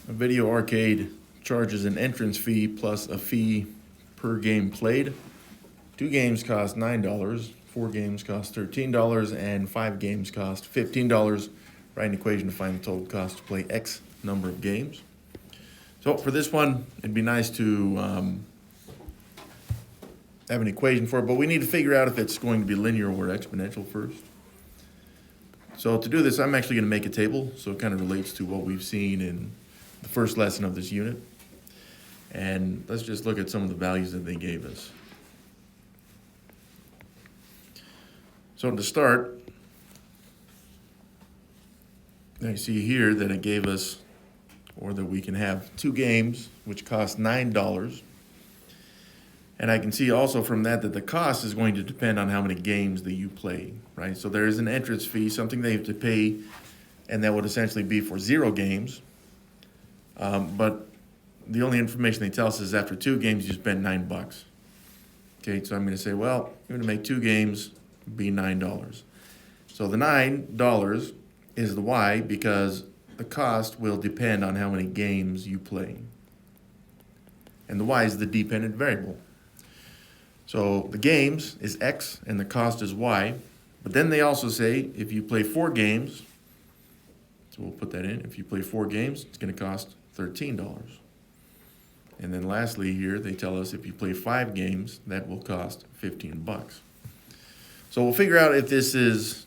A video arcade charges an entrance fee plus a fee per game played. 2 games cost $9, 4 games cost $13, and 5 games cost $15. Write an equation to find the total cost to play X number of games. So for this one, it'd be nice to have an equation for it, but we need to figure out if it's going to be linear or exponential first. So to do this, I'm actually going to make a table, so it kind of relates to what we've seen in the first lesson of this unit. And let's just look at some of the values that they gave us. So to start, I see here that it gave us, or that we can have 2 games, which cost $9. And I can see also from that the cost is going to depend on how many games that you play, right? So there is an entrance fee, something they have to pay, and that would essentially be for 0 games. But the only information they tell us is after 2 games, you spend $9. Okay, so I'm going to say, well, you're going to make 2 games, be $9. So the $9 is the Y because the cost will depend on how many games you play. And the Y is the dependent variable. So the games is X and the cost is Y. But then they also say if you play 4 games, so we'll put that in, if you play 4 games, it's going to cost $13. And then lastly here, they tell us if you play 5 games, that will cost $15. So we'll figure out if this is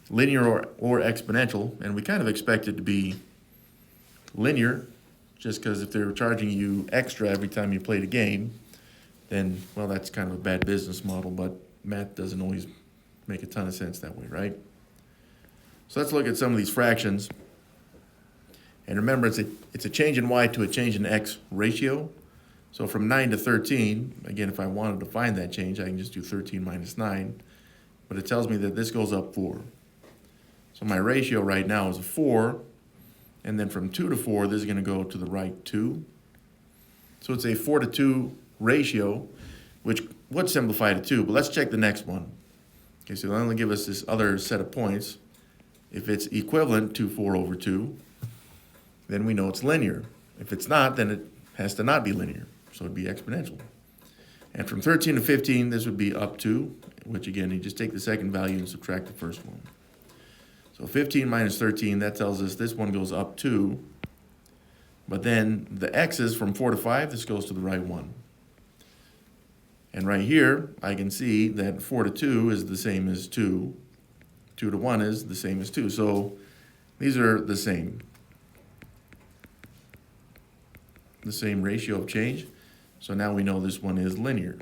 linear or exponential, and we kind of expect it to be linear, just because if they're charging you extra every time you played a game, then, well, that's kind of a bad business model, but math doesn't always make a ton of sense that way, right? So let's look at some of these fractions. And remember, it's a change in y to a change in x ratio. So from 9 to 13, again, if I wanted to find that change, I can just do 13 minus 9. But it tells me that this goes up 4. So my ratio right now is a 4. And then from 2 to 4, this is going to go to the right 2. So it's a 4 to 2 ratio, which would simplify to 2. But let's check the next one. Okay, so they'll only give us this other set of points. If it's equivalent to 4 over 2, then we know it's linear. If it's not, then it has to not be linear. So it'd be exponential. And from 13 to 15, this would be up 2, which again, you just take the second value and subtract the first one. So 15 minus 13, that tells us this one goes up 2. But then the x's from 4 to 5, this goes to the right 1. And right here, I can see that 4 to 2 is the same as 2. 2 to 1 is the same as 2. So these are the same ratio of change. So now we know this one is linear.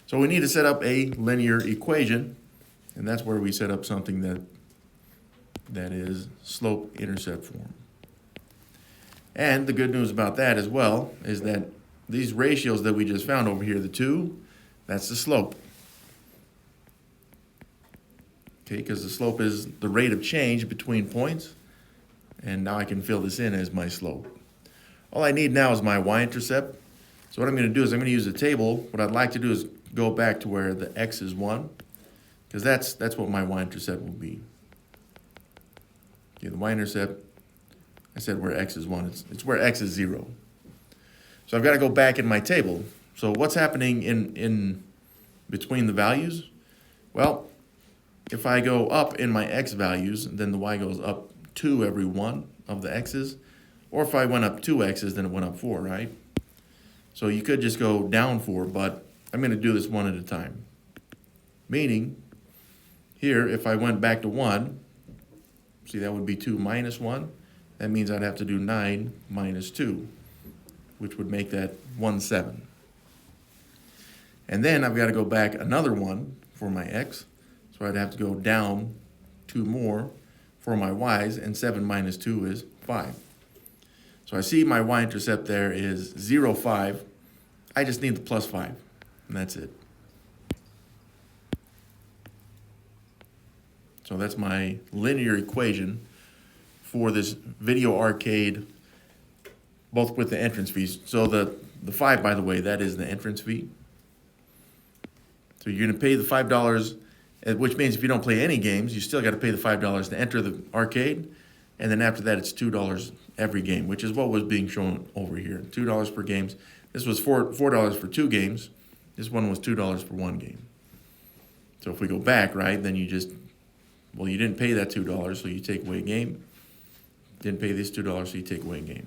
So we need to set up a linear equation, and that's where we set up something that is slope-intercept form. And the good news about that as well is that these ratios that we just found over here, the 2, that's the slope. Okay, because the slope is the rate of change between points. And now I can fill this in as my slope. All I need now is my y-intercept. So what I'm going to do is I'm going to use a table. What I'd like to do is go back to where the x is 1, because that's what my y-intercept will be. Okay, the y-intercept, I said where x is 1. It's where x is 0. So I've got to go back in my table. So what's happening in between the values? Well, if I go up in my x values, then the y goes up 2 every one of the x's. Or if I went up 2 x's, then it went up 4, right? So you could just go down 4, but I'm going to do this one at a time. Meaning, here, if I went back to 1, see, that would be 2 minus 1. That means I'd have to do 9 minus 2, which would make that 1/7. And then I've got to go back another 1 for my x. So I'd have to go down 2 more for my y's, and 7 minus 2 is 5. So I see my y-intercept there is 0, 5. I just need the plus 5, and that's it. So that's my linear equation for this video arcade, both with the entrance fees. So the 5, by the way, that is the entrance fee. So you're going to pay the $5, which means if you don't play any games, you still got to pay the $5 to enter the arcade. And then after that, it's $2 every game, which is what was being shown over here. $2 per games. This was $4 for 2 games. This one was $2 for 1 game. So if we go back, right, then you didn't pay that $2, so you take away a game. Didn't pay this $2, so you take away a game.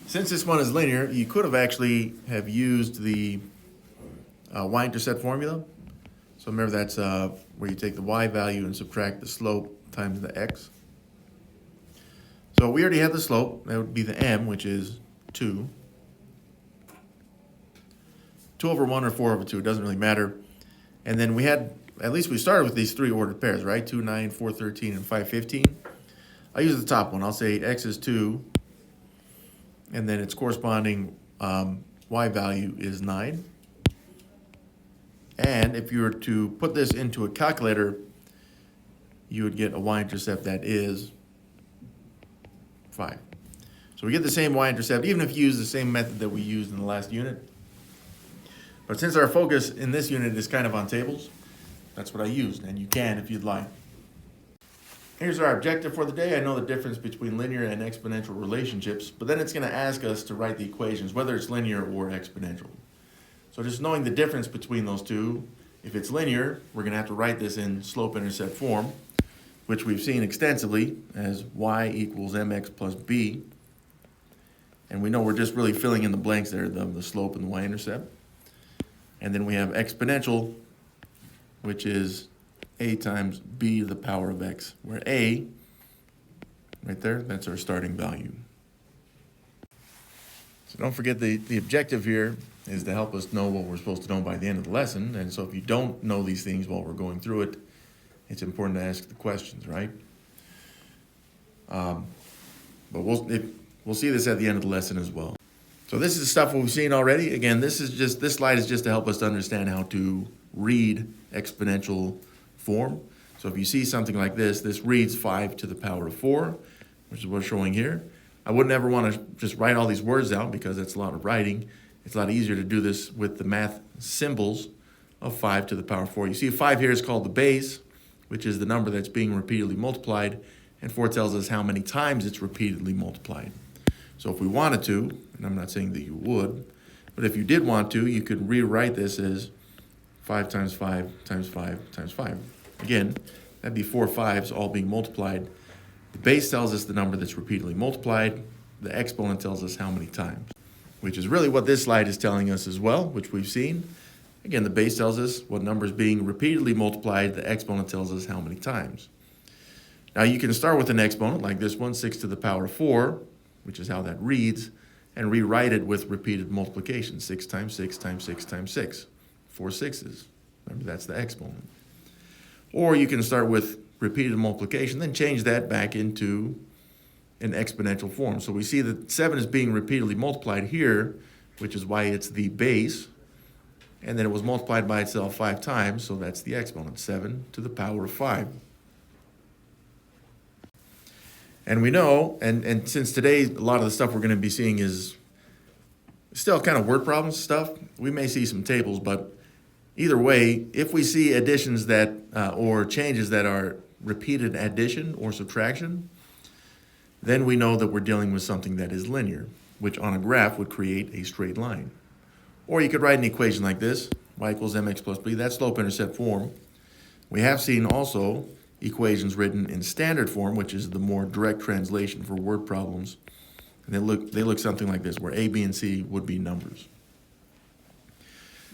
Since this one is linear, you could have actually have used the y-intercept formula. So remember that's where you take the y value and subtract the slope times the x. So we already had the slope. That would be the m, which is 2. 2 over 1 or 4 over 2, it doesn't really matter. And then at least we started with these 3 ordered pairs, right? 2, 9, 4, 13, and 5, 15. I'll use the top one. I'll say x is 2, and then its corresponding y value is 9. And if you were to put this into a calculator, you would get a y-intercept that is 5. So we get the same y-intercept, even if you use the same method that we used in the last unit. But since our focus in this unit is kind of on tables, that's what I used, and you can if you'd like. Here's our objective for the day. I know the difference between linear and exponential relationships, but then it's going to ask us to write the equations, whether it's linear or exponential. So just knowing the difference between those two, if it's linear, we're going to have to write this in slope-intercept form, which we've seen extensively as y equals mx plus b. And we know we're just really filling in the blanks there, the slope and the y-intercept. And then we have exponential, which is a times b to the power of x, where a, right there, that's our starting value. So don't forget the objective here is to help us know what we're supposed to know by the end of the lesson. And so if you don't know these things while we're going through it, it's important to ask the questions, right? But we'll see this at the end of the lesson as well. So this is stuff we've seen already. Again, this slide is just to help us to understand how to read exponential form. So if you see something like this reads 5 to the power of 4, which is what we're showing here. I wouldn't ever want to just write all these words out because it's a lot of writing. It's a lot easier to do this with the math symbols of 5 to the power of 4. You see 5 here is called the base, which is the number that's being repeatedly multiplied, and 4 tells us how many times it's repeatedly multiplied. So if we wanted to, and I'm not saying that you would, but if you did want to, you could rewrite this as 5 times 5 times 5 times 5. Again, that'd be 4 5s all being multiplied. The base tells us the number that's repeatedly multiplied. The exponent tells us how many times, which is really what this slide is telling us as well, which we've seen. Again, the base tells us what number is being repeatedly multiplied. The exponent tells us how many times. Now you can start with an exponent like this one, 6 to the power of 4, which is how that reads, and rewrite it with repeated multiplication. 6 times 6 times 6 times 6. 4 6s. Remember, that's the exponent. Or you can start with repeated multiplication, then change that back into an exponential form. So we see that 7 is being repeatedly multiplied here, which is why it's the base. And then it was multiplied by itself 5 times, so that's the exponent, 7 to the power of 5. And we know, and since today a lot of the stuff we're going to be seeing is still kind of word problems stuff, we may see some tables, but either way, if we see additions that, or changes that are repeated addition or subtraction, then we know that we're dealing with something that is linear, which on a graph would create a straight line. Or you could write an equation like this, y equals mx plus b, that's slope-intercept form. We have seen also equations written in standard form, which is the more direct translation for word problems. And they look something like this, where a, b, and c would be numbers.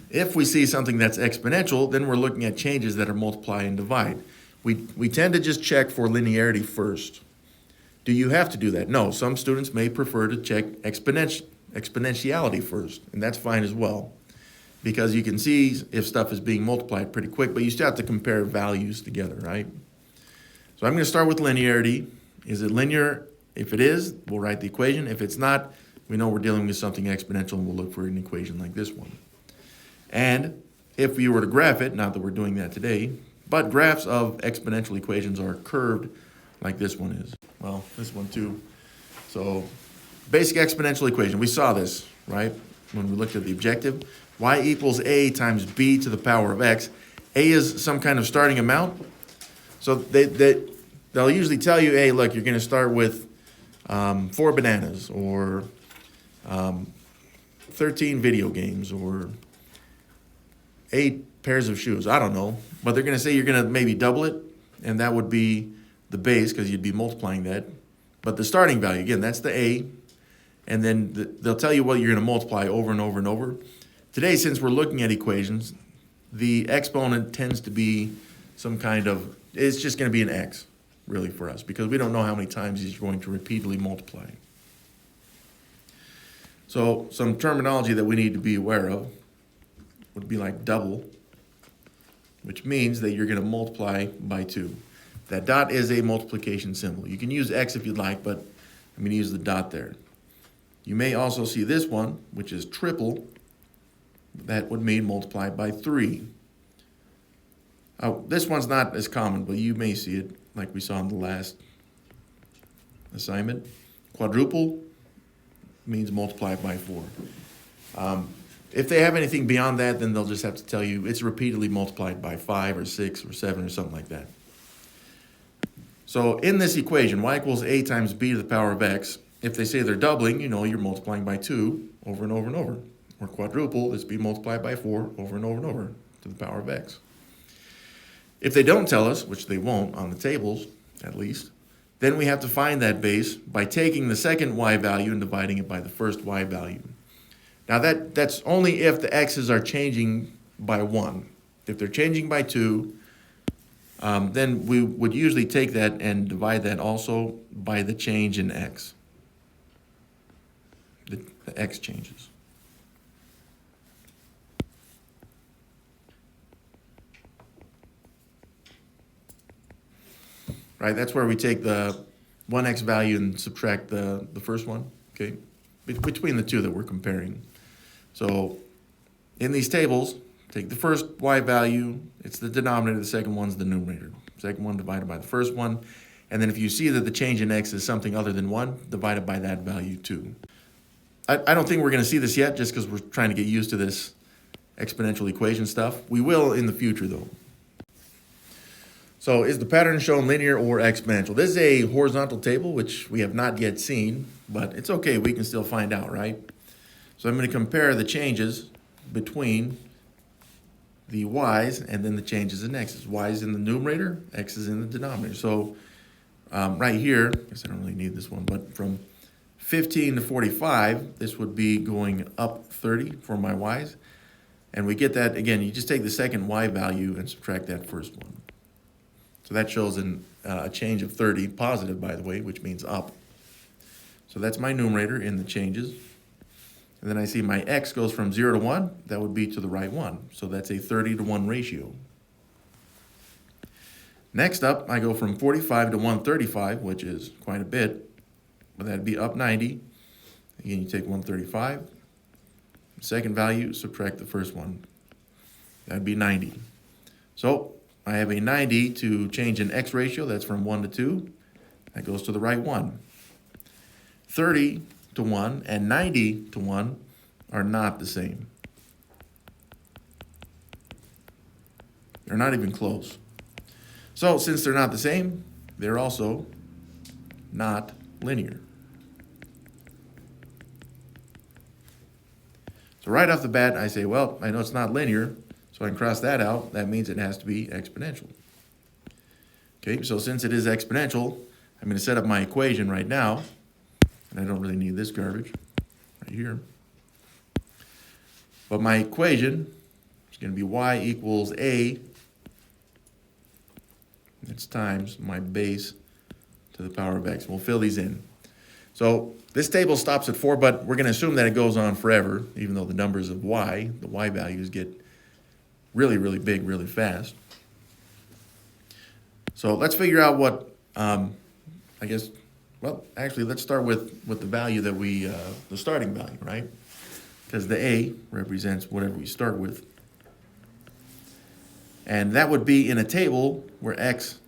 If we see something that's exponential, then we're looking at changes that are multiply and divide. We tend to just check for linearity first. Do you have to do that? No, some students may prefer to check exponentiality first, and that's fine as well, because you can see if stuff is being multiplied pretty quick, but you still have to compare values together, right? So I'm going to start with linearity. Is it linear? If it is, we'll write the equation. If it's not, we know we're dealing with something exponential, and we'll look for an equation like this one. And if we were to graph it, not that we're doing that today, but graphs of exponential equations are curved like this one is. Well, this one too. So basic exponential equation, we saw this, right? When we looked at the objective, y equals a times b to the power of x. A is some kind of starting amount. So they'll usually tell you, hey, look, you're going to start with 4 bananas, or 13 video games, or 8 pairs of shoes. I don't know. But they're going to say you're going to maybe double it, and that would be the base because you'd be multiplying that. But the starting value, again, that's the A. And then they'll tell you what you're going to multiply over and over and over. Today, since we're looking at equations, the exponent tends to be some kind of, it's just going to be an x, really, for us, because we don't know how many times he's going to repeatedly multiply. So some terminology that we need to be aware of would be like double, which means that you're going to multiply by 2. That dot is a multiplication symbol. You can use x if you'd like, but I'm going to use the dot there. You may also see this one, which is triple. That would mean multiply by 3. This one's not as common, but you may see it like we saw in the last assignment. Quadruple means multiply by 4. If they have anything beyond that, then they'll just have to tell you it's repeatedly multiplied by 5 or 6 or 7 or something like that. So in this equation, y equals a times b to the power of x, if they say they're doubling, you know you're multiplying by 2 over and over and over. Or quadruple, it's b multiplied by 4 over and over and over to the power of x. If they don't tell us, which they won't on the tables at least, then we have to find that base by taking the second y value and dividing it by the first y value. Now that's only if the x's are changing by 1. If they're changing by 2, then we would usually take that and divide that also by the change in x. The x changes. Right, that's where we take the 1x value and subtract the first one, okay, between the two that we're comparing. So in these tables, take the first y value, it's the denominator, the second one's the numerator. Second one divided by the first one, and then if you see that the change in x is something other than 1, divide it by that value too. I don't think we're going to see this yet just because we're trying to get used to this exponential equation stuff. We will in the future though. So is the pattern shown linear or exponential? This is a horizontal table, which we have not yet seen, but it's okay, we can still find out, right? So I'm going to compare the changes between the y's and then the changes in x's. Y is in the numerator, x is in the denominator. So right here, I guess I don't really need this one, but from 15 to 45, this would be going up 30 for my y's. And we get that, again, you just take the second y value and subtract that first one. So that shows a change of 30, positive by the way, which means up. So that's my numerator in the changes. And then I see my x goes from 0 to 1, that would be to the right one. So that's a 30 to 1 ratio. Next up, I go from 45 to 135, which is quite a bit, but that'd be up 90. Again, you take 135, second value, subtract the first one. That'd be 90. So I have a 90 to change in x ratio, that's from 1 to 2. That goes to the right one. 30 to 1 and 90 to 1 are not the same. They're not even close. So since they're not the same, they're also not linear. So right off the bat, I say, well, I know it's not linear, so I can cross that out. That means it has to be exponential. Okay, so since it is exponential, I'm going to set up my equation right now. And I don't really need this garbage right here. But my equation is going to be y equals a. That's times my base to the power of x. We'll fill these in. So this table stops at 4, but we're going to assume that it goes on forever, even though the numbers of y, the y values, get really, really big really fast. So let's figure out what, I guess, well, actually, let's start with the value that we, the starting value, right? Because the a represents whatever we start with. And that would be in a table where x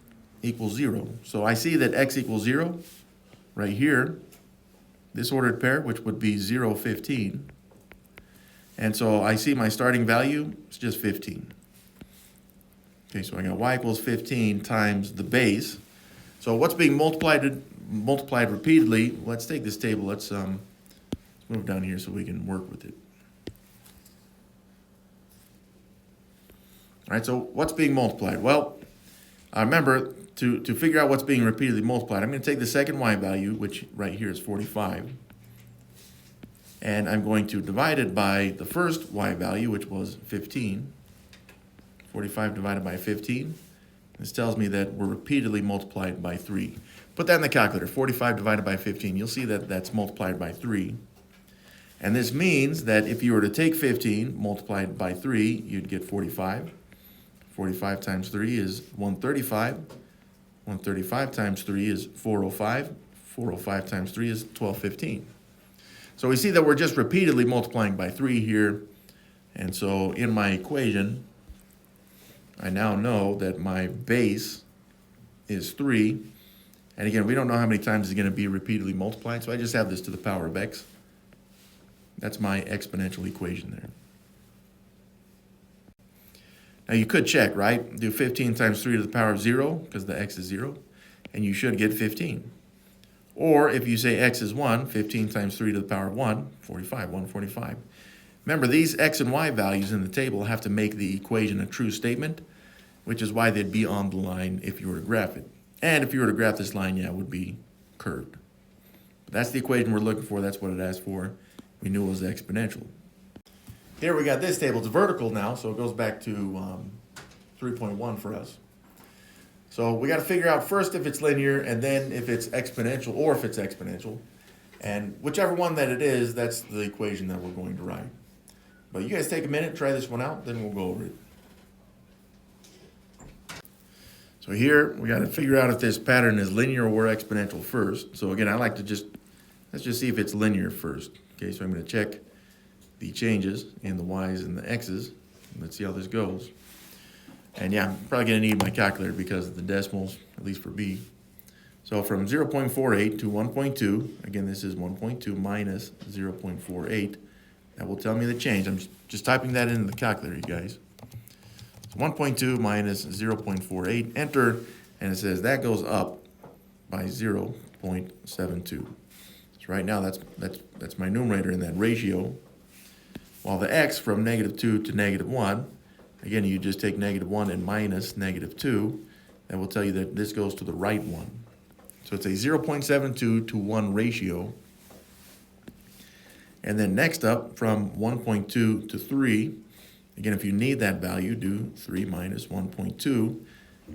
equals 0. So I see that x equals 0 right here, this ordered pair, which would be 0, 15. And so I see my starting value is just 15. Okay, so I got y equals 15 times the base. So what's being multiplied repeatedly? Let's take this table. Let's move down here so we can work with it. All right, so what's being multiplied? Well, remember, to figure out what's being repeatedly multiplied, I'm going to take the second y value, which right here is 45, and I'm going to divide it by the first y value, which was 15. 45 divided by 15. This tells me that we're repeatedly multiplied by 3. Put that in the calculator, 45 divided by 15. You'll see that that's multiplied by 3. And this means that if you were to take 15 multiplied by 3, you'd get 45. 45 times 3 is 135. 135 times 3 is 405. 405 times 3 is 1215. So we see that we're just repeatedly multiplying by 3 here. And so in my equation, I now know that my base is 3. And again, we don't know how many times it's going to be repeatedly multiplied, so I just have this to the power of x. That's my exponential equation there. Now you could check, right? Do 15 times 3 to the power of 0, because the x is 0, and you should get 15. Or if you say x is 1, 15 times 3 to the power of 1, 45, 145. Remember, these x and y values in the table have to make the equation a true statement, which is why they'd be on the line if you were to graph it. And if you were to graph this line, yeah, it would be curved. But that's the equation we're looking for. That's what it asked for. We knew it was exponential. Here we got this table. It's vertical now, so it goes back to 3.1 for us. So we got to figure out first if it's linear, and then if it's exponential, or if it's exponential. And whichever one that it is, that's the equation that we're going to write. But you guys take a minute, try this one out, then we'll go over it. So here, we got to figure out if this pattern is linear or exponential first. So again, I like to let's just see if it's linear first. Okay, so I'm going to check the changes in the y's and the x's. Let's see how this goes. And yeah, I'm probably going to need my calculator because of the decimals, at least for B. So from 0.48 to 1.2, again, this is 1.2 minus 0.48. That will tell me the change. I'm just typing that into the calculator, you guys. So 1.2 minus 0.48, enter, and it says that goes up by 0.72. So right now, that's my numerator in that ratio. While the x from -2 to -1, again, you just take -1 and minus -2. That will tell you that this goes to the right one. So it's a 0.72 to 1 ratio. And then next up, from 1.2 to 3, again, if you need that value, do 3 minus 1.2,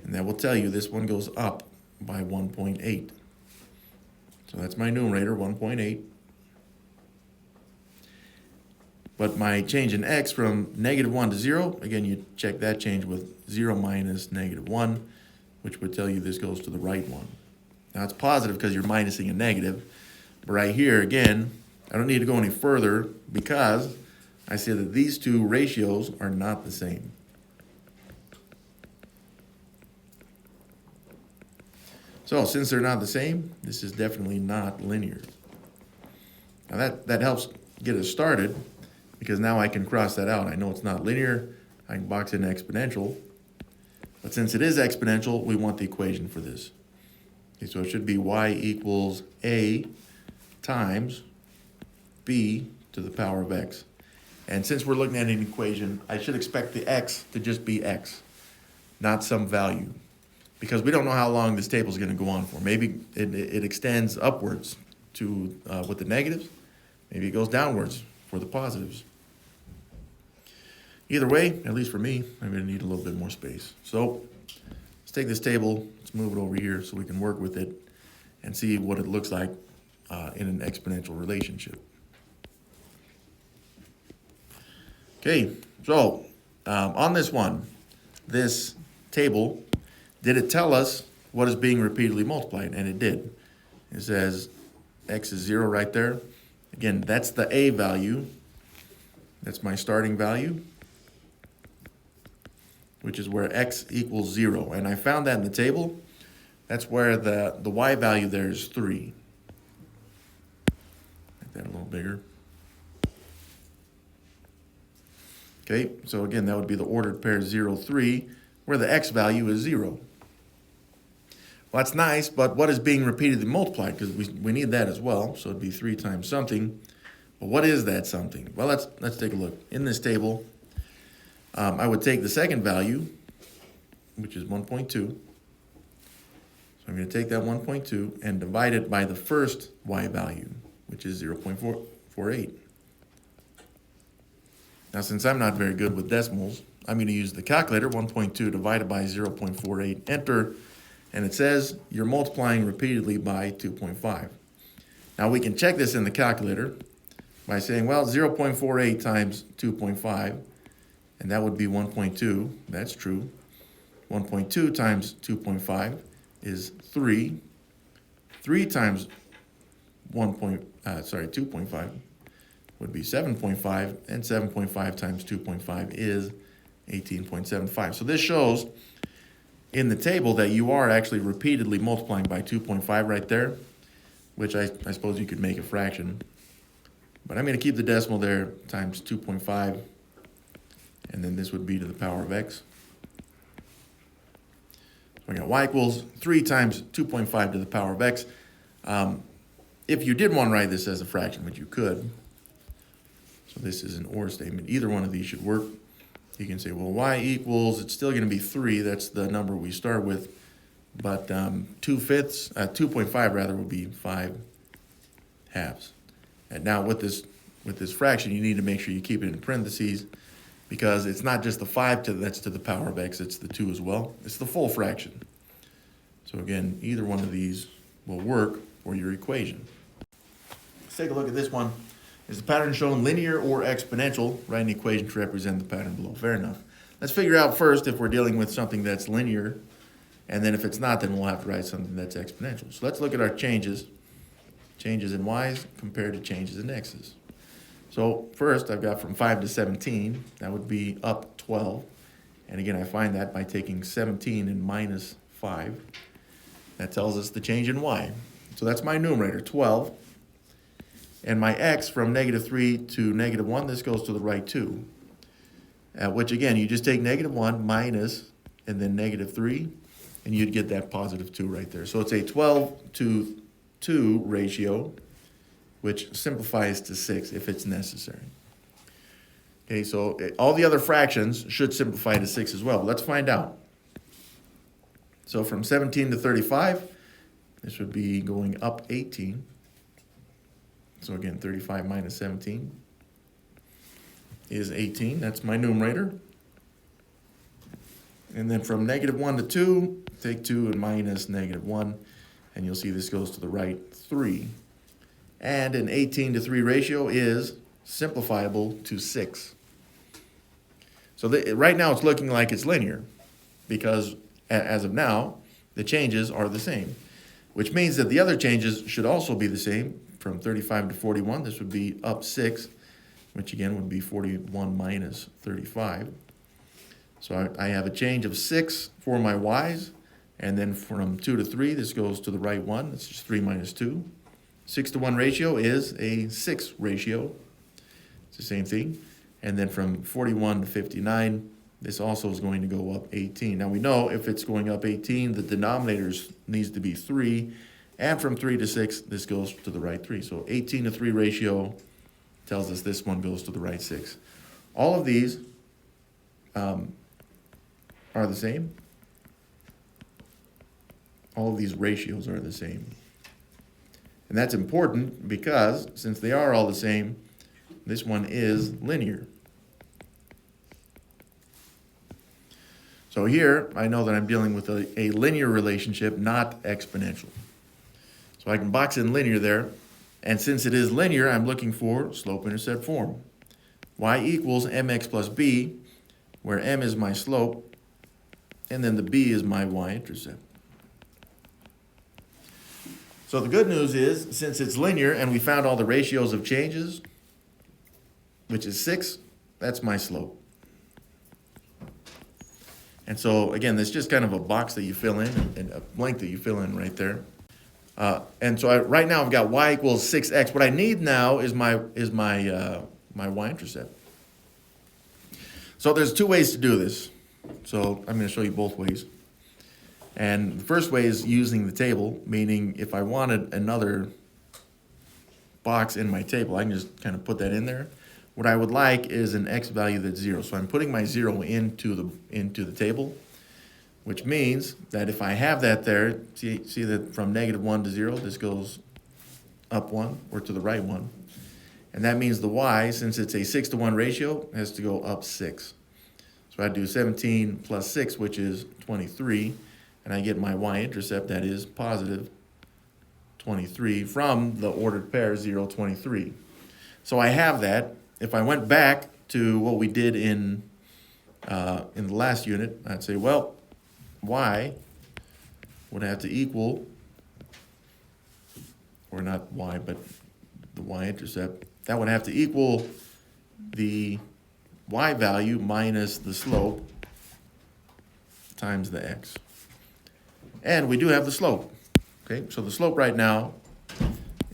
and that will tell you this one goes up by 1.8. So that's my numerator, 1.8. But my change in x from -1 to 0, again, you check that change with 0 minus -1, which would tell you this goes to the right one. Now it's positive because you're minusing a negative, but right here, again, I don't need to go any further because I see that these two ratios are not the same. So since they're not the same, this is definitely not linear. Now that helps get us started because now I can cross that out. I know it's not linear. I can box in exponential. But since it is exponential, we want the equation for this. Okay, so it should be y equals a times b to the power of x. And since we're looking at an equation, I should expect the x to just be x, not some value. Because we don't know how long this table is going to go on for. Maybe it extends upwards to with the negatives. Maybe it goes downwards for the positives. Either way, at least for me, I'm going to need a little bit more space. So let's take this table, let's move it over here so we can work with it and see what it looks like in an exponential relationship. Okay, so on this one, this table, did it tell us what is being repeatedly multiplied? And it did. It says x is 0 right there. Again, that's the a value. That's my starting value, which is where x equals 0. And I found that in the table. That's where the y value there is 3. Make that a little bigger. Okay, so again, that would be the ordered pair 0, 3, where the x value is 0. Well, that's nice, but what is being repeatedly multiplied? Because we need that as well, so it'd be 3 times something. But what is that something? Well, let's take a look. In this table, I would take the second value, which is 1.2. So I'm going to take that 1.2 and divide it by the first y value, which is 0.448. Now, since I'm not very good with decimals, I'm going to use the calculator, 1.2 divided by 0.48, enter, and it says you're multiplying repeatedly by 2.5. Now, we can check this in the calculator by saying, well, 0.48 times 2.5, and that would be 1.2. That's true. 1.2 times 2.5 is 3. 3 times 2.5 would be 7.5, and 7.5 times 2.5 is 18.75. So this shows in the table that you are actually repeatedly multiplying by 2.5 right there, which I suppose you could make a fraction. But I'm going to keep the decimal there, times 2.5, and then this would be to the power of x. So I got y equals 3 times 2.5 to the power of x. If you did want to write this as a fraction, which you could, so this is an or statement, either one of these should work. You can say, well, y equals, it's still going to be 3, that's the number we start with, but 2.5 rather would be 5 halves. And now with this fraction, you need to make sure you keep it in parentheses, because it's not just the 5 that's to the power of x, it's the 2 as well. It's the full fraction. So again, either one of these will work for your equation. Let's take a look at this one. Is the pattern shown linear or exponential? Write an equation to represent the pattern below. Fair enough. Let's figure out first if we're dealing with something that's linear, and then if it's not, then we'll have to write something that's exponential. So let's look at our changes. Changes in y's compared to changes in x's. So first, I've got from 5 to 17. That would be up 12. And again, I find that by taking 17 and minus 5. That tells us the change in y. So that's my numerator, 12. And my x from negative 3 to negative 1, this goes to the right 2. Which again, you just take negative 1 minus and then negative 3, and you'd get that positive 2 right there. So it's a 12 to 2 ratio, which simplifies to 6 if it's necessary. Okay, so all the other fractions should simplify to 6 as well. Let's find out. So from 17 to 35, this would be going up 18. So again, 35 minus 17 is 18. That's my numerator. And then from negative 1 to 2, take 2 and minus negative 1. And you'll see this goes to the right 3. And an 18 to 3 ratio is simplifiable to 6. So right now it's looking like it's linear, because as of now, the changes are the same, which means that the other changes should also be the same. From 35 to 41, this would be up 6, which again would be 41 minus 35. So I have a change of 6 for my y's, and then from 2 to 3, this goes to the right 1. It's just 3 minus 2. 6 to 1 ratio is a 6 ratio. It's the same thing. And then from 41 to 59, this also is going to go up 18. Now we know if it's going up 18, the denominator needs to be 3. And from 3 to 6, this goes to the right 3. So 18 to 3 ratio tells us this one goes to the right 6. All of these are the same. All of these ratios are the same. And that's important because since they are all the same, this one is linear. So here, I know that I'm dealing with a linear relationship, not exponential. So I can box in linear there. And since it is linear, I'm looking for slope-intercept form. Y equals mx plus b, where m is my slope, and then the b is my y-intercept. So the good news is, since it's linear and we found all the ratios of changes, which is 6, that's my slope. And so again, there's just kind of a box that you fill in and a blank that you fill in right there. And so right now I've got y equals 6x. What I need now is my y-intercept. So there's 2 ways to do this. So I'm going to show you both ways. And the first way is using the table, meaning if I wanted another box in my table, I can just kind of put that in there. What I would like is an x value that's 0. So I'm putting my 0 into the table, which means that if I have that there, see that from -1 to 0, this goes up 1 or to the right 1. And that means the y, since it's a 6-to-1 ratio, has to go up 6. So I do 17 plus 6, which is 23, and I get my y-intercept, that is positive 23, from the ordered pair 0, 23. So I have that. If I went back to what we did in the last unit, I'd say, well, y would have to equal, or not y, but the y-intercept, that would have to equal the y value minus the slope times the x. And we do have the slope. Okay, so the slope right now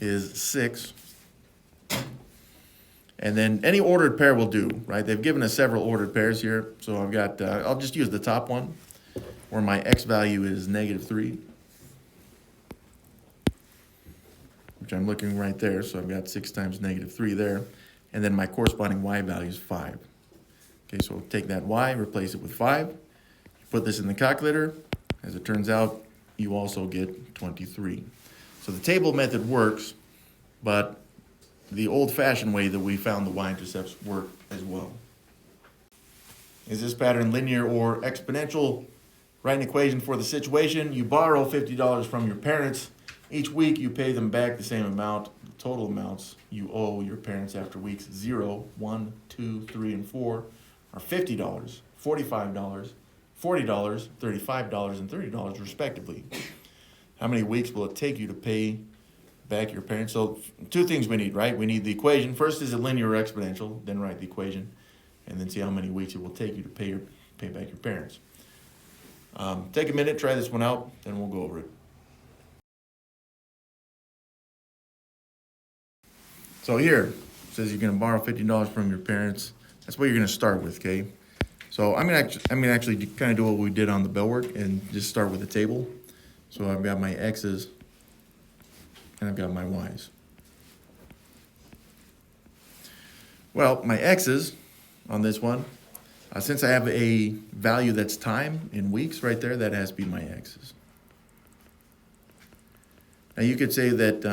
is 6. And then any ordered pair will do, right? They've given us several ordered pairs here. So I've got, I'll just use the top one, where my x value is -3, which I'm looking right there. So I've got 6 times -3 there. And then my corresponding y value is 5. Okay, so take that y, replace it with 5. Put this in the calculator. As it turns out, you also get 23. So the table method works, but the old-fashioned way that we found the y-intercepts work as well. Is this pattern linear or exponential? Write an equation for the situation. You borrow $50 from your parents. Each week you pay them back the same amount. The total amounts you owe your parents after weeks 0, 1, 2, 3, and 4 are $50, $45, $40, $35, and $30 respectively. How many weeks will it take you to pay back your parents? So 2 things we need, right? We need the equation. First, is it linear or exponential? Then write the equation, and then see how many weeks it will take you to pay back your parents. Take a minute, try this one out, then we'll go over it. So here, it says you're going to borrow $50 from your parents. That's what you're going to start with, okay? So I'm going to actually kind of do what we did on the bell work and just start with the table. So I've got my x's and I've got my y's. Well, my x's on this one, since I have a value that's time in weeks right there, that has to be my x's. Now you could say that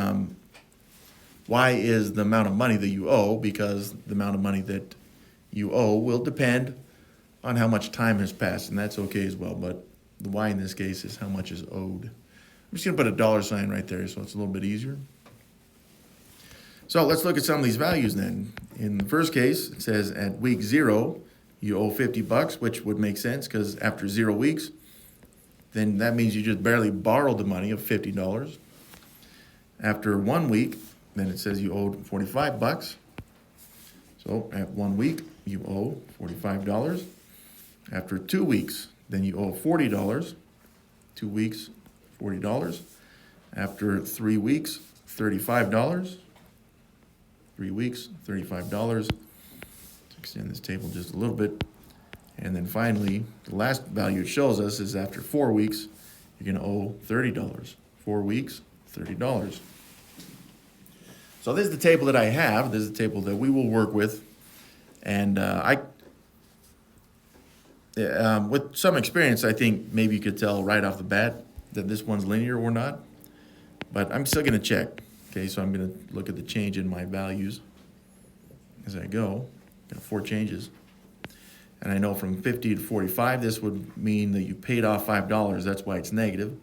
y is the amount of money that you owe, because the amount of money that you owe will depend on how much time has passed, and that's okay as well, but the y in this case is how much is owed. I'm just going to put a $sign right there so it's a little bit easier. So let's look at some of these values then. In the first case, it says at week 0, you owe $50, which would make sense because after 0 weeks, then that means you just barely borrowed the money of $50. After 1 week, then it says you owed $45. So at 1 week, you owe $45. After 2 weeks, then you owe $40. 2 weeks, $40. After 3 weeks, $35. 3 weeks, $35. Let's extend this table just a little bit. And then finally, the last value it shows us is after 4 weeks, you're going to owe $30. 4 weeks, $30. So this is the table that I have. This is the table that we will work with. And with some experience, I think maybe you could tell right off the bat that this one's linear or not. But I'm still going to check. Okay, so I'm going to look at the change in my values as I go. Got 4 changes. And I know from 50 to 45, this would mean that you paid off $5. That's why it's negative.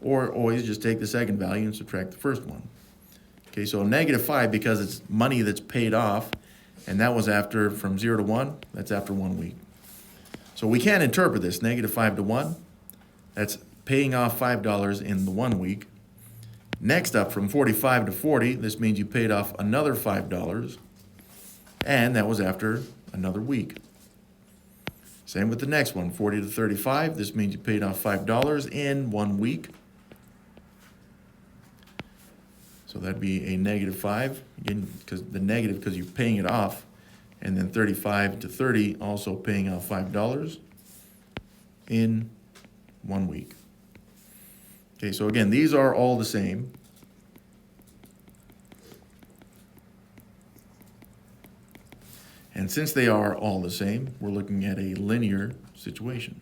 Or always just take the second value and subtract the first one. Okay, so -5 because it's money that's paid off, and that was after, from 0 to 1, that's after 1 week. So we can interpret this, -5 to 1, that's paying off $5 in the 1 week. Next up, from 45 to 40, this means you paid off another $5, and that was after another week. Same with the next one, 40 to 35, this means you paid off $5 in 1 week. So that'd be a -5, again, because the negative, because you're paying it off. And then 35 to 30, also paying off $5 in 1 week. Okay, so again, these are all the same. And since they are all the same, we're looking at a linear situation.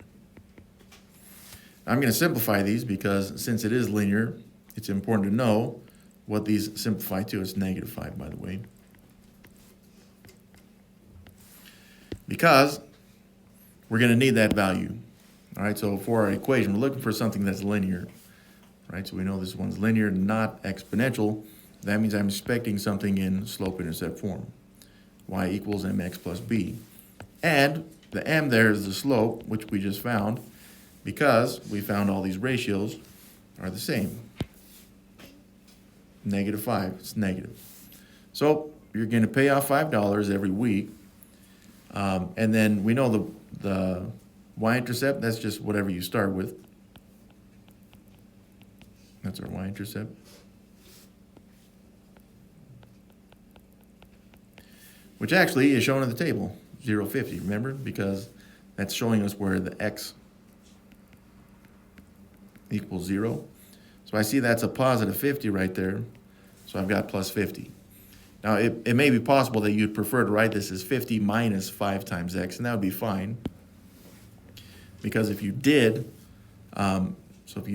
I'm going to simplify these because since it is linear, it's important to know what these simplify to. It's -5, by the way. Because we're going to need that value. All right, so for our equation, we're looking for something that's linear. Right, so we know this one's linear, not exponential. That means I'm expecting something in slope-intercept form. Y equals mx plus b. And the m there is the slope, which we just found, because we found all these ratios are the same. -5, it's negative. So you're going to pay off $5 every week. And then we know the y-intercept, that's just whatever you start with. That's our y-intercept. Which actually is shown in the table, 0.50, remember? Because that's showing us where the x equals 0. So I see that's a positive 50 right there. So I've got plus 50. Now, it may be possible that you'd prefer to write this as 50 minus 5 times x, and that would be fine. Because if you did, so if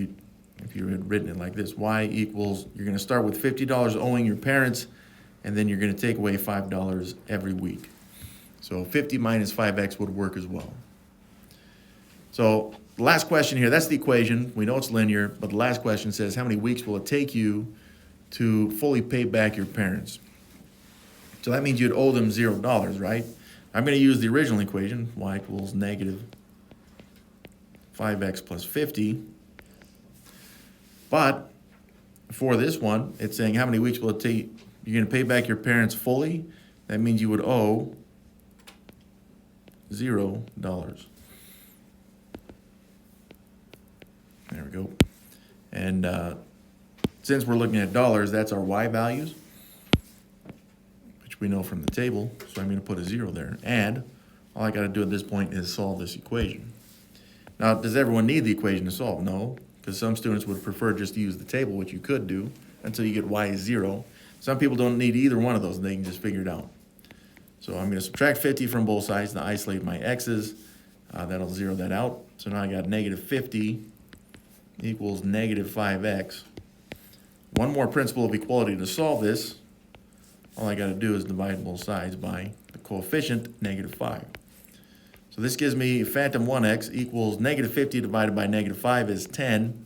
you had written it like this, y equals, you're going to start with $50 owing your parents, and then you're going to take away $5 every week. So 50 minus 5x would work as well. So the last question here, that's the equation. We know it's linear, but the last question says, how many weeks will it take you to fully pay back your parents? So that means you'd owe them $0, right? I'm going to use the original equation, y equals -5x plus 50. But for this one, it's saying how many weeks will it take? You're going to pay back your parents fully. That means you would owe $0. There we go. And since we're looking at dollars, that's our y values, which we know from the table. So I'm going to put a 0 there. And all I got to do at this point is solve this equation. Now, does everyone need the equation to solve? No, because some students would prefer just to use the table, which you could do until you get y is 0. Some people don't need either one of those, and they can just figure it out. So I'm going to subtract 50 from both sides to isolate my x's. That'll 0 that out. So now I got -50 equals -5x. One more principle of equality to solve this. All I got to do is divide both sides by the coefficient -5. So this gives me phantom 1x equals -50 divided by -5 is 10,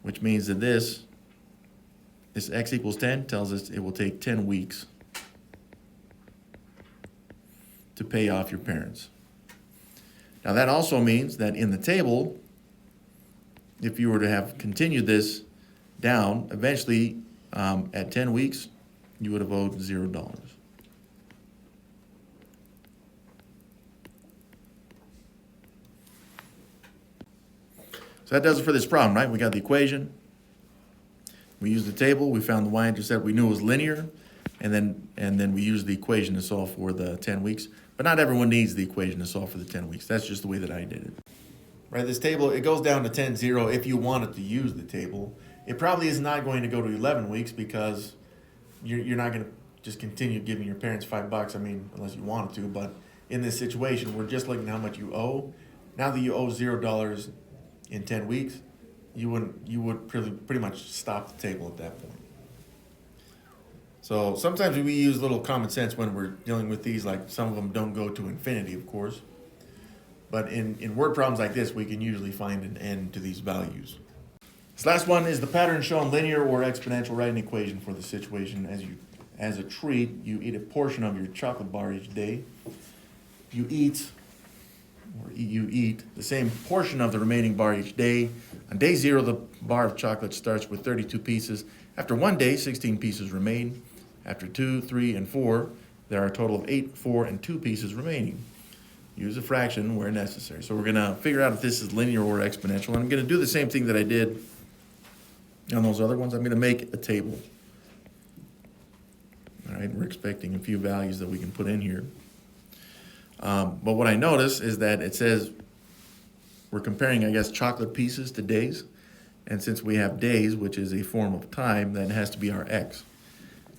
which means that this x equals 10 tells us it will take 10 weeks to pay off your parents. Now that also means that in the table, if you were to have continued this down, eventually at 10 weeks, you would have owed $0. So that does it for this problem, right? We got the equation. We used the table. We found the y-intercept. We knew it was linear. And then we used the equation to solve for the 10 weeks. But not everyone needs the equation to solve for the 10 weeks. That's just the way that I did it. Right, this table, it goes down to 10, 0 if you wanted to use the table. It probably is not going to go to 11 weeks because you're not going to just continue giving your parents $5, I mean, unless you wanted to. But in this situation, we're just looking at how much you owe. Now that you owe $0 in 10 weeks, you would pretty much stop the table at that point. So sometimes we use little common sense when we're dealing with these, like some of them don't go to infinity, of course. But in word problems like this, we can usually find an end to these values. This last one is the pattern shown linear or exponential. Write an equation for the situation. As a treat, you eat a portion of your chocolate bar each day. You eat the same portion of the remaining bar each day. On day 0, the bar of chocolate starts with 32 pieces. After 1 day, 16 pieces remain. After 2, 3, and 4, there are a total of 8, 4, and 2 pieces remaining. Use a fraction where necessary. So we're going to figure out if this is linear or exponential. And I'm going to do the same thing that I did on those other ones. I'm going to make a table. All right, we're expecting a few values that we can put in here. But what I notice is that it says we're comparing, I guess, chocolate pieces to days. And since we have days, which is a form of time, that has to be our x.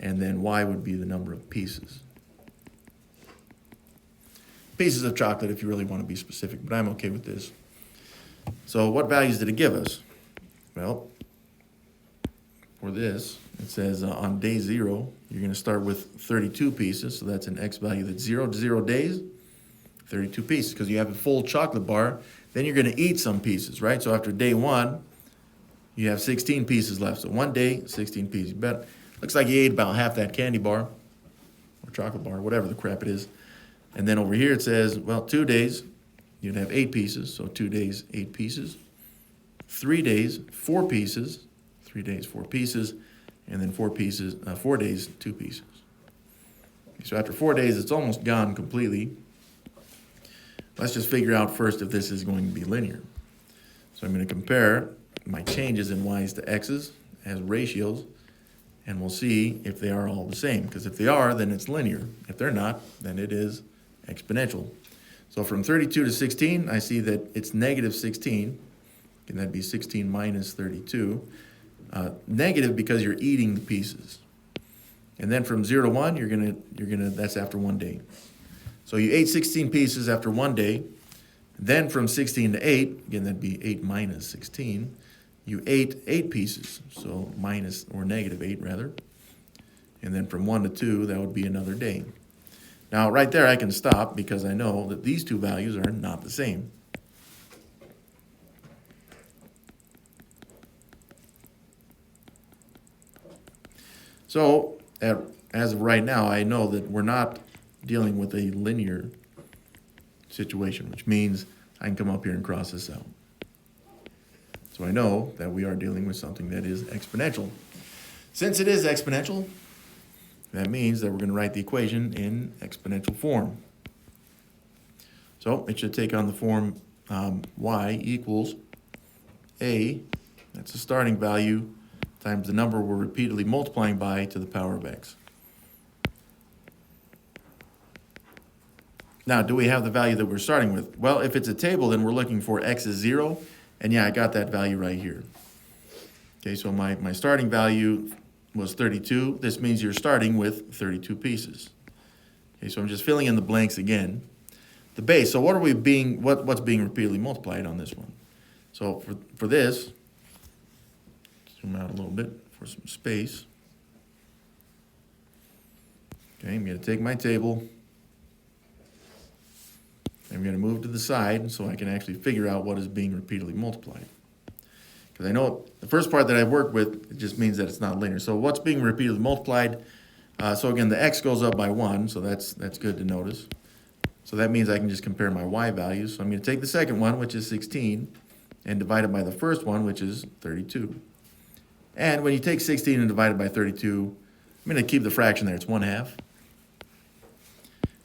And then y would be the number of pieces. Pieces of chocolate if you really want to be specific, but I'm okay with this. So what values did it give us? Well, for this, it says on day 0, you're going to start with 32 pieces. So that's an x value that's 0 to 0 days, 32 pieces. Because you have a full chocolate bar, then you're going to eat some pieces, right? So after day 1, you have 16 pieces left. So 1 day, 16 pieces. But looks like you ate about half that candy bar or chocolate bar, whatever the crap it is. And then over here it says, well, 2 days, you'd have 8 pieces. So 2 days, 8 pieces. 3 days, 4 pieces. 3 days, 4 pieces. And then 4 days, 2 pieces. So after 4 days, it's almost gone completely. Let's just figure out first if this is going to be linear. So I'm going to compare my changes in y's to x's as ratios, and we'll see if they are all the same. Because if they are, then it's linear. If they're not, then it is exponential. So from 32 to 16, I see that it's negative 16. And that'd be 16 minus 32. Negative because you're eating the pieces. And then from 0 to 1, you're gonna that's after 1 day. So you ate 16 pieces after 1 day. Then from 16 to 8, again that'd be 8 minus 16, you ate 8 pieces. So minus or negative 8 rather. And then from 1 to 2, that would be another day. Now right there I can stop because I know that these two values are not the same. So as of right now, I know that we're not dealing with a linear situation, which means I can come up here and cross this out. So I know that we are dealing with something that is exponential. Since it is exponential, that means that we're going to write the equation in exponential form. So it should take on the form y equals a, that's the starting value, times the number we're repeatedly multiplying by to the power of x. Now, do we have the value that we're starting with? Well, if it's a table, then we're looking for x is 0, and yeah, I got that value right here. Okay, so my starting value was 32. This means you're starting with 32 pieces. Okay, so I'm just filling in the blanks again. The base, so what's being repeatedly multiplied on this one? So for this, zoom out a little bit for some space. Okay, I'm going to take my table. I'm going to move to the side so I can actually figure out what is being repeatedly multiplied. Because I know the first part that I've worked with, it just means that it's not linear. So what's being repeatedly multiplied? So again, the x goes up by 1, so that's good to notice. So that means I can just compare my y values. So I'm going to take the second one, which is 16, and divide it by the first one, which is 32. And when you take 16 and divide it by 32, I'm going to keep the fraction there. It's 1/2.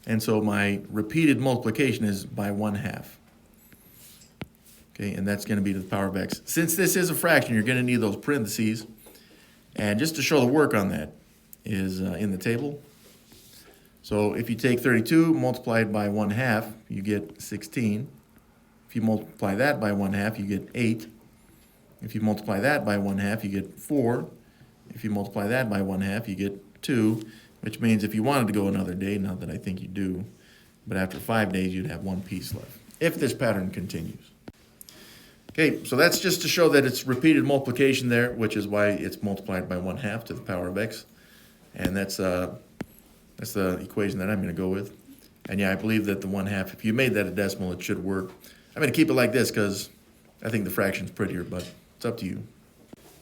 And so my repeated multiplication is by 1/2. Okay, and that's going to be to the power of x. Since this is a fraction, you're going to need those parentheses. And just to show the work on that is in the table. So if you take 32 multiplied by 1/2, you get 16. If you multiply that by 1/2, you get 8. If you multiply that by 1/2, you get 4. If you multiply that by 1/2, you get 2, which means if you wanted to go another day, not that I think you do, but after 5 days, you'd have 1 piece left, if this pattern continues. Okay, so that's just to show that it's repeated multiplication there, which is why it's multiplied by 1/2 to the power of x. And that's the equation that I'm going to go with. And yeah, I believe that the 1/2, if you made that a decimal, it should work. I'm going to keep it like this because I think the fraction's prettier, but it's up to you.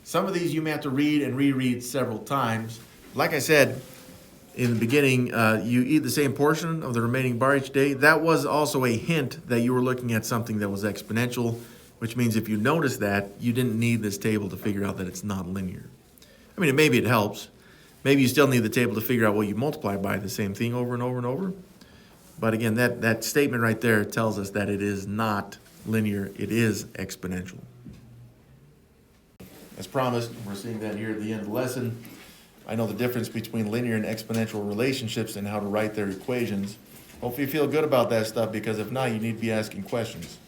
Some of these you may have to read and reread several times. Like I said in the beginning, you eat the same portion of the remaining bar each day. That was also a hint that you were looking at something that was exponential, which means if you notice that, you didn't need this table to figure out that it's not linear. I mean, maybe it helps. Maybe you still need the table to figure out what you multiply by, the same thing over and over and over. But again, that statement right there tells us that it is not linear, it is exponential. As promised, we're seeing that here at the end of the lesson. I know the difference between linear and exponential relationships and how to write their equations. Hopefully you feel good about that stuff, because if not, you need to be asking questions.